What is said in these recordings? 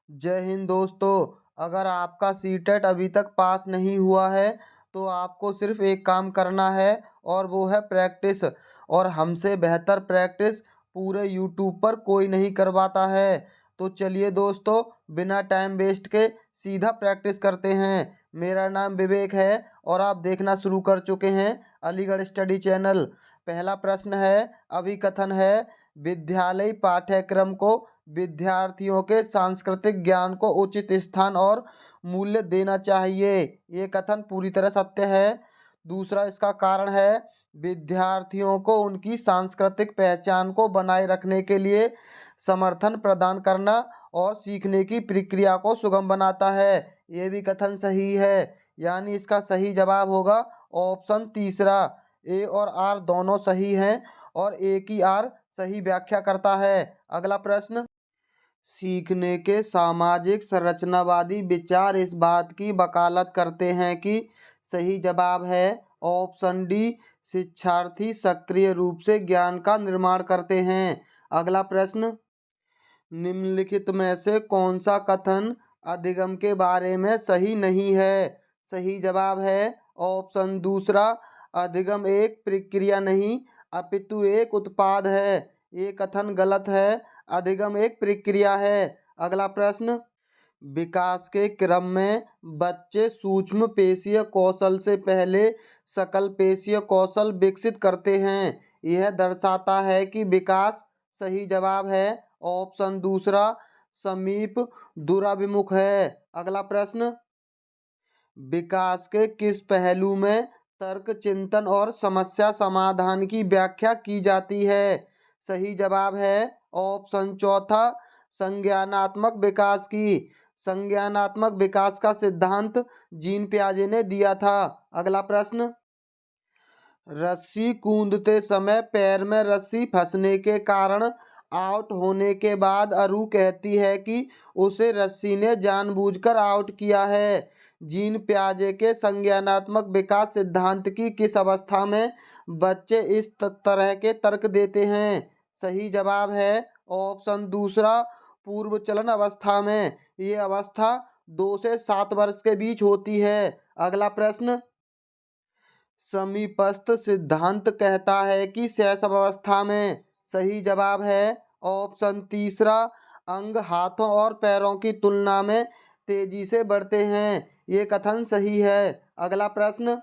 जय हिंद दोस्तों। अगर आपका सीटेट अभी तक पास नहीं हुआ है तो आपको सिर्फ एक काम करना है और वो है प्रैक्टिस। और हमसे बेहतर प्रैक्टिस पूरे यूट्यूब पर कोई नहीं करवाता है। तो चलिए दोस्तों, बिना टाइम वेस्ट के सीधा प्रैक्टिस करते हैं। मेरा नाम विवेक है और आप देखना शुरू कर चुके हैं अलीगढ़ स्टडी चैनल। पहला प्रश्न है, अभिकथन है, विद्यालय पाठ्यक्रम को विद्यार्थियों के सांस्कृतिक ज्ञान को उचित स्थान और मूल्य देना चाहिए। ये कथन पूरी तरह सत्य है। दूसरा इसका कारण है, विद्यार्थियों को उनकी सांस्कृतिक पहचान को बनाए रखने के लिए समर्थन प्रदान करना और सीखने की प्रक्रिया को सुगम बनाता है। ये भी कथन सही है, यानी इसका सही जवाब होगा ऑप्शन तीसरा। ए और आर दोनों सही हैं और ए की आर सही व्याख्या करता है। अगला प्रश्न, सीखने के सामाजिक संरचनावादी विचार इस बात की वकालत करते हैं कि सही जवाब है ऑप्शन डी, शिक्षार्थी सक्रिय रूप से ज्ञान का निर्माण करते हैं। अगला प्रश्न, निम्नलिखित में से कौन सा कथन अधिगम के बारे में सही नहीं है। सही जवाब है ऑप्शन दूसरा, अधिगम एक प्रक्रिया नहीं अपितु एक उत्पाद है। ये कथन गलत है, अधिगम एक प्रक्रिया है। अगला प्रश्न, विकास के क्रम में बच्चे सूक्ष्म पेशीय कौशल से पहले सकल पेशीय कौशल विकसित करते हैं। यह दर्शाता है कि विकास, सही जवाब है ऑप्शन दूसरा, समीप दूराभिमुख है। अगला प्रश्न, विकास के किस पहलू में तर्क चिंतन और समस्या समाधान की व्याख्या की जाती है। सही जवाब है ऑप्शन चौथा, संज्ञानात्मक विकास की। संज्ञानात्मक विकास का सिद्धांत जीन पियाजे ने दिया था। अगला प्रश्न, रस्सी कूदते समय पैर में रस्सी फंसने के कारण आउट होने के बाद अरु कहती है कि उसे रस्सी ने जानबूझकर आउट किया है। जीन पियाजे के संज्ञानात्मक विकास सिद्धांत की किस अवस्था में बच्चे इस तरह के तर्क देते हैं। सही जवाब है ऑप्शन दूसरा, पूर्व चलन अवस्था में। ये अवस्था 2 से 7 वर्ष के बीच होती है। अगला प्रश्न, समीपस्थ सिद्धांत कहता है कि शैशव अवस्था में। सही जवाब है ऑप्शन तीसरा, अंग हाथों और पैरों की तुलना में तेजी से बढ़ते हैं। ये कथन सही है। अगला प्रश्न,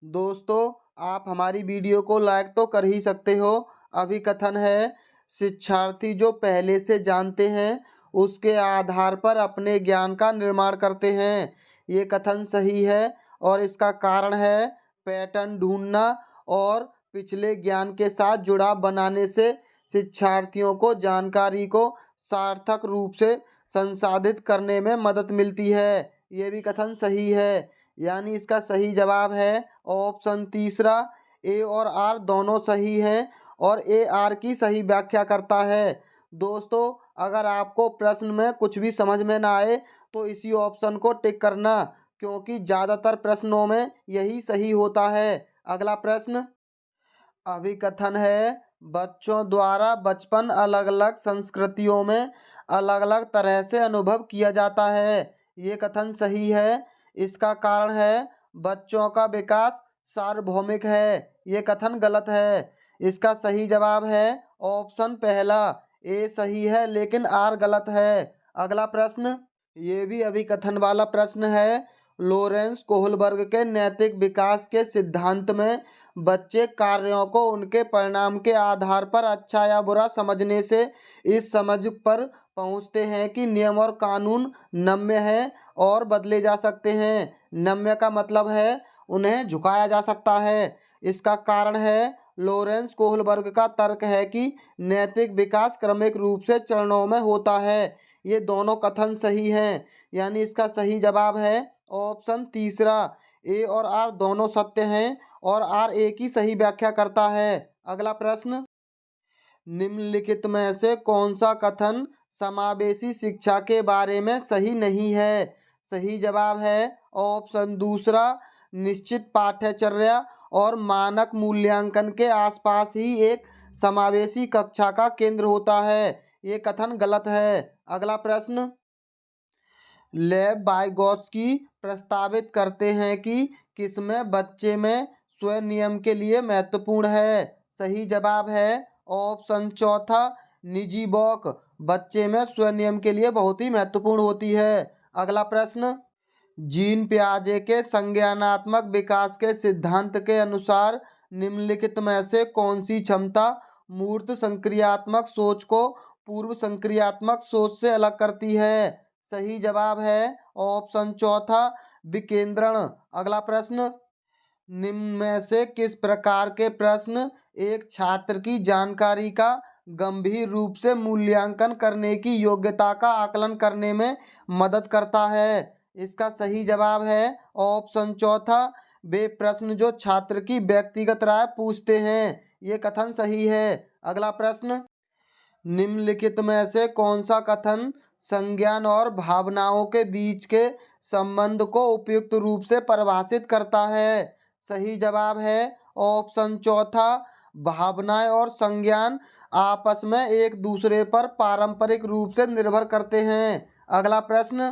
दोस्तों आप हमारी वीडियो को लाइक तो कर ही सकते हो। अभी कथन है, शिक्षार्थी जो पहले से जानते हैं उसके आधार पर अपने ज्ञान का निर्माण करते हैं। ये कथन सही है और इसका कारण है, पैटर्न ढूंढना और पिछले ज्ञान के साथ जुड़ाव बनाने से शिक्षार्थियों को जानकारी को सार्थक रूप से संसाधित करने में मदद मिलती है। ये भी कथन सही है, यानी इसका सही जवाब है ऑप्शन तीसरा। ए और आर दोनों सही हैं और ए आर की सही व्याख्या करता है। दोस्तों अगर आपको प्रश्न में कुछ भी समझ में ना आए तो इसी ऑप्शन को टिक करना, क्योंकि ज़्यादातर प्रश्नों में यही सही होता है। अगला प्रश्न, अभिकथन है, बच्चों द्वारा बचपन अलग अलग संस्कृतियों में अलग अलग तरह से अनुभव किया जाता है। ये कथन सही है। इसका कारण है, बच्चों का विकास सार्वभौमिक है। ये कथन गलत है। इसका सही जवाब है ऑप्शन पहला, ए सही है लेकिन आर गलत है। अगला प्रश्न, ये भी अभिकथन वाला प्रश्न है। लॉरेंस कोहलबर्ग के नैतिक विकास के सिद्धांत में बच्चे कार्यों को उनके परिणाम के आधार पर अच्छा या बुरा समझने से इस समझ पर पहुंचते हैं कि नियम और कानून नम्य हैं और बदले जा सकते हैं। नम्य का मतलब है उन्हें झुकाया जा सकता है। इसका कारण है, लॉरेंस कोहलबर्ग का तर्क है कि नैतिक विकास क्रमिक रूप से चरणों में होता है। ये दोनों कथन सही हैं, यानी इसका सही जवाब है ऑप्शन तीसरा। ए और आर दोनों सत्य हैं और आर ए की सही व्याख्या करता है। अगला प्रश्न, निम्नलिखित में से कौन सा कथन समावेशी शिक्षा के बारे में सही नहीं है। सही जवाब है ऑप्शन दूसरा, निश्चित पाठ्यचर्या और मानक मूल्यांकन के आसपास ही एक समावेशी कक्षा का केंद्र होता है। ये कथन गलत है। अगला प्रश्न, लेव वाइगोत्स्की प्रस्तावित करते हैं कि किसमें बच्चे में स्वनियम के लिए महत्वपूर्ण है। सही जवाब है ऑप्शन चौथा निजी बौक बच्चे में स्वनियम के लिए बहुत ही महत्वपूर्ण होती है। अगला प्रश्न, जीन पियाजे के संज्ञानात्मक विकास के सिद्धांत के अनुसार निम्नलिखित में से कौन सी क्षमता मूर्त संक्रियात्मक सोच को पूर्व संक्रियात्मक सोच से अलग करती है? सही जवाब है ऑप्शन चौथा विकेंद्रण। अगला प्रश्न, निम्न में से किस प्रकार के प्रश्न एक छात्र की जानकारी का गंभीर रूप से मूल्यांकन करने की योग्यता का आकलन करने में मदद करता है? इसका सही जवाब है ऑप्शन चौथा वे प्रश्न जो छात्र की व्यक्तिगत राय पूछते हैं। ये कथन सही है। अगला प्रश्न, निम्नलिखित में से कौन सा कथन संज्ञान और भावनाओं के बीच के संबंध को उपयुक्त रूप से परिभाषित करता है? सही जवाब है ऑप्शन चौथा भावनाएं और संज्ञान आपस में एक दूसरे पर पारंपरिक रूप से निर्भर करते हैं। अगला प्रश्न,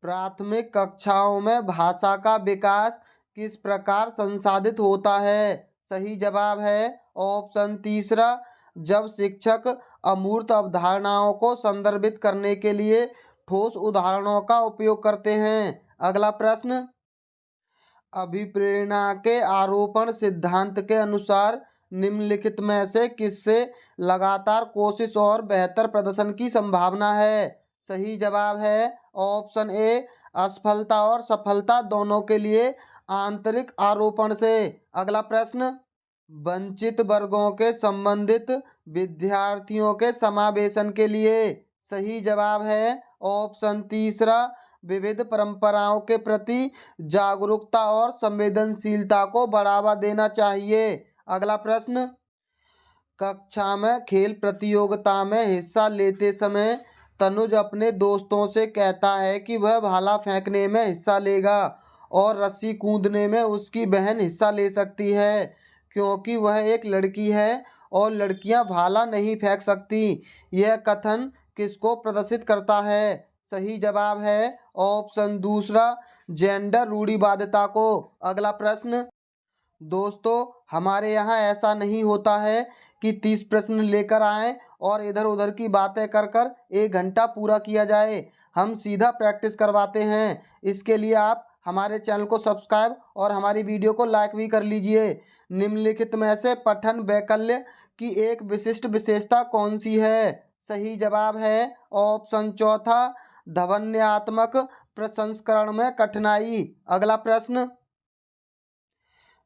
प्राथमिक कक्षाओं में भाषा का विकास किस प्रकार संसाधित होता है? सही जवाब है ऑप्शन तीसरा जब शिक्षक अमूर्त अवधारणाओं को संदर्भित करने के लिए ठोस उदाहरणों का उपयोग करते हैं। अगला प्रश्न, अभिप्रेरणा के आरोपण सिद्धांत के अनुसार निम्नलिखित में से किससे लगातार कोशिश और बेहतर प्रदर्शन की संभावना है? सही जवाब है ऑप्शन ए असफलता और सफलता दोनों के लिए आंतरिक आरोपण से। अगला प्रश्न, वंचित वर्गों के संबंधित विद्यार्थियों के समावेशन के लिए सही जवाब है ऑप्शन तीसरा विविध परंपराओं के प्रति जागरूकता और संवेदनशीलता को बढ़ावा देना चाहिए। अगला प्रश्न, कक्षा में खेल प्रतियोगिता में हिस्सा लेते समय तनुज अपने दोस्तों से कहता है कि वह भाला फेंकने में हिस्सा लेगा और रस्सी कूदने में उसकी बहन हिस्सा ले सकती है क्योंकि वह एक लड़की है और लड़कियां भाला नहीं फेंक सकती। यह कथन किसको प्रदर्शित करता है? सही जवाब है ऑप्शन दूसरा जेंडर रूढ़िवादिता को। अगला प्रश्न, दोस्तों हमारे यहाँ ऐसा नहीं होता है कि 30 प्रश्न लेकर आएं और इधर उधर की बातें कर कर 1 घंटा पूरा किया जाए। हम सीधा प्रैक्टिस करवाते हैं। इसके लिए आप हमारे चैनल को सब्सक्राइब और हमारी वीडियो को लाइक भी कर लीजिए। निम्नलिखित में से पठन वैकल्य की एक विशिष्ट विशेषता कौन सी है? सही जवाब है ऑप्शन चौथा ध्वन्यात्मक प्रसंस्करण में कठिनाई। अगला प्रश्न,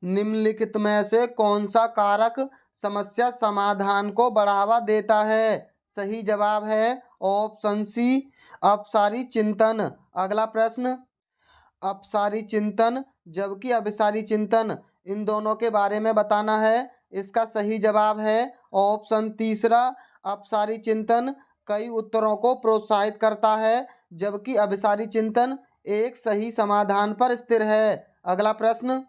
निम्नलिखित में से कौन सा कारक समस्या समाधान को बढ़ावा देता है? सही जवाब है ऑप्शन सी अपसारी चिंतन। अगला प्रश्न, अपसारी चिंतन जबकि अभिसारी चिंतन इन दोनों के बारे में बताना है। इसका सही जवाब है ऑप्शन तीसरा अपसारी चिंतन कई उत्तरों को प्रोत्साहित करता है जबकि अभिसारी चिंतन एक सही समाधान पर स्थिर है। अगला प्रश्न,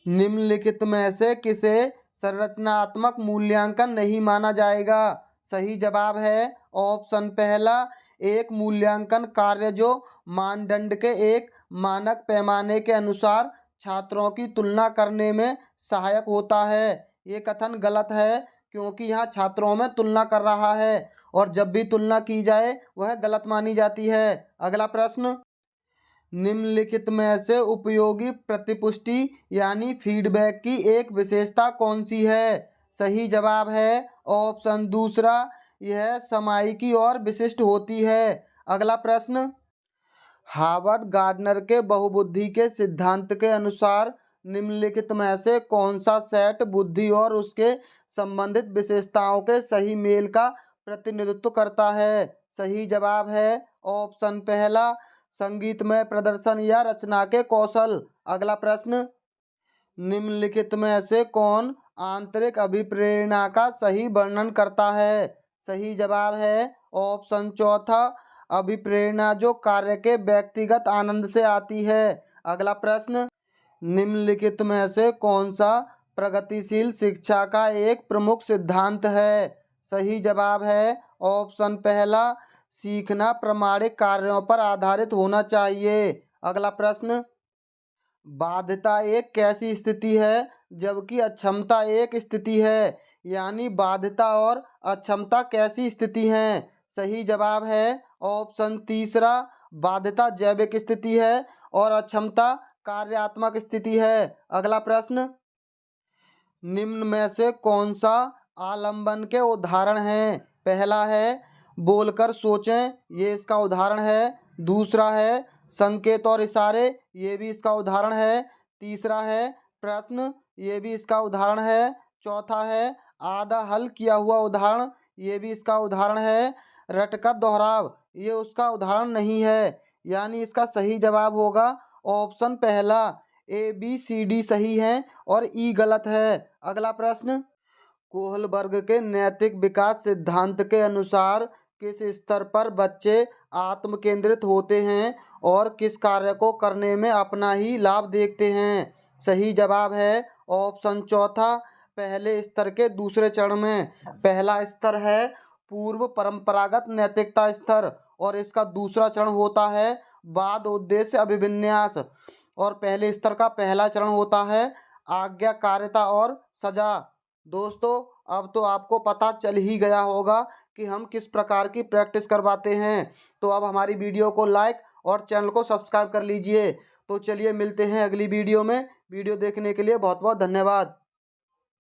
निम्नलिखित में से किसे संरचनात्मक मूल्यांकन नहीं माना जाएगा? सही जवाब है ऑप्शन पहला एक मूल्यांकन कार्य जो मानदंड के एक मानक पैमाने के अनुसार छात्रों की तुलना करने में सहायक होता है। ये कथन गलत है क्योंकि यहाँ छात्रों में तुलना कर रहा है और जब भी तुलना की जाए वह गलत मानी जाती है। अगला प्रश्न, निम्नलिखित में से उपयोगी प्रतिपुष्टि यानी फीडबैक की एक विशेषता कौन सी है? सही जवाब है ऑप्शन दूसरा यह समायिकी और विशिष्ट होती है। अगला प्रश्न, हार्वर्ड गार्डनर के बहुबुद्धि के सिद्धांत के अनुसार निम्नलिखित में से कौन सा सेट बुद्धि और उसके संबंधित विशेषताओं के सही मेल का प्रतिनिधित्व करता है? सही जवाब है ऑप्शन पहला संगीतमय प्रदर्शन या रचना के कौशल। अगला प्रश्न, निम्नलिखित में से कौन आंतरिक अभिप्रेरणा का सही वर्णन करता है? सही जवाब है ऑप्शन चौथा अभिप्रेरणा जो कार्य के व्यक्तिगत आनंद से आती है। अगला प्रश्न, निम्नलिखित में से कौन सा प्रगतिशील शिक्षा का एक प्रमुख सिद्धांत है? सही जवाब है ऑप्शन पहला सीखना प्रामाणिक कार्यों पर आधारित होना चाहिए। अगला प्रश्न, बाध्यता एक कैसी स्थिति है जबकि अक्षमता एक स्थिति है? यानी बाध्यता और अक्षमता कैसी स्थिति हैं? सही जवाब है ऑप्शन तीसरा, बाध्यता जैविक स्थिति है और अक्षमता कार्यात्मक स्थिति है। अगला प्रश्न, निम्न में से कौन सा आलंबन के उदाहरण हैं? पहला है बोलकर सोचें, ये इसका उदाहरण है। दूसरा है संकेत और इशारे, ये भी इसका उदाहरण है। तीसरा है प्रश्न, ये भी इसका उदाहरण है। चौथा है आधा हल किया हुआ उदाहरण, ये भी इसका उदाहरण है। रटकर दोहराव, ये उसका उदाहरण नहीं है। यानी इसका सही जवाब होगा ऑप्शन पहला, ABCD सही है और ई गलत है। अगला प्रश्न, कोहलबर्ग के नैतिक विकास सिद्धांत के अनुसार किस स्तर पर बच्चे आत्म केंद्रित होते हैं और किस कार्य को करने में अपना ही लाभ देखते हैं? सही जवाब है ऑप्शन चौथा, पहले स्तर के दूसरे चरण में। पहला स्तर है पूर्व परंपरागत नैतिकता स्तर और इसका दूसरा चरण होता है बाद उद्देश्य अभिविन्यास और पहले स्तर का पहला चरण होता है आज्ञाकारिता और सजा। दोस्तों, अब तो आपको पता चल ही गया होगा कि हम किस प्रकार की प्रैक्टिस करवाते हैं। तो अब हमारी वीडियो को लाइक और चैनल को सब्सक्राइब कर लीजिए। तो चलिए मिलते हैं अगली वीडियो में। वीडियो देखने के लिए बहुत बहुत धन्यवाद।